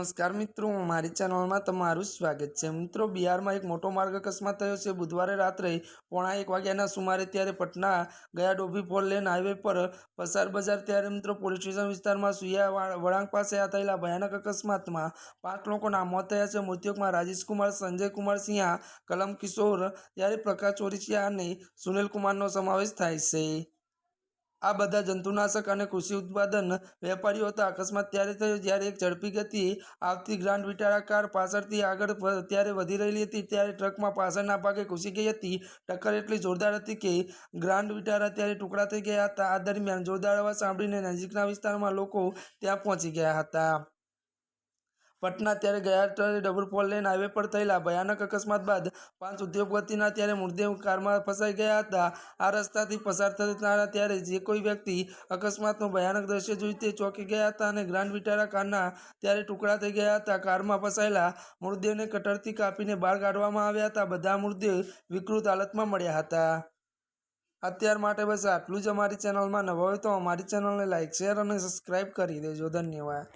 नमस्कार मित्रों, हमारी चैनल में तमारुं स्वागत है। मित्रों, बिहार में एक मोटो मार्ग अकस्मात थयो छे। बुधवारे रात्रे 1:15 वाग्याना सुमारे त्यारे पटना गया डोभी फोर लेन हाईवे पर पसार बजार त्यारे मित्रों पोलीस स्टेशन विस्तार में सुया वळांक पासे आ थयेला भयानक अकस्मात में 5 लोकोना मौत थया छे। मृतक में राजेश कुमार, संजय कुमार सिंहा, कलम किशोर त्यारे प्रकाश चोरसिया अने सुनील कुमारनो समावेश थाय छे। आ बधा जंतुनाशक और कृषि उत्पादन वेपारीओ हता। अकस्मात त्यारे थयो ज्यारे एक झड़पी गति आवती ग्रांड विटारा कार पाछळथी आगळ त्यारे वधी रहेली हती त्यारे ट्रक में पाछळना भागे घुसी गई हती। टक्कर एटली जोरदार हती के ग्रांड विटारा त्यारे टुकड़ा थई गया हता। आ दरमियान जोरदार अवाज सांभळीने नजीकना विस्तारमां लोको त्यां पहोंची गया हता। पटना त्यारे गया डबल फोर लेन हाईवे पर थयेला भयानक अकस्मात बाद 5 उद्योगपतिना त्यारे मृतदेह कार में फसाई गया हता। आ रस्ताथी पसार थता त्यारे जे कोई व्यक्ति अकस्मातनुं भयानक दृश्य जोई ते चौंकी गया हता अने ग्रांड विटारा कारना त्यारे टुकड़ा थई गया हता। कार में फसायेला मृतदेहने कटरथी कापीने बहार काढवामां आव्या हता। बधा मृतदेह विकृत हालतमां मळ्या हता। अत्यार माटे बस आटલું જ। અમારી ચેનલમાં નવા હોય તો અમારી ચેનલને લાइक, शेर અને સબસ્क्राइब કરી દેજો। धन्यवाद।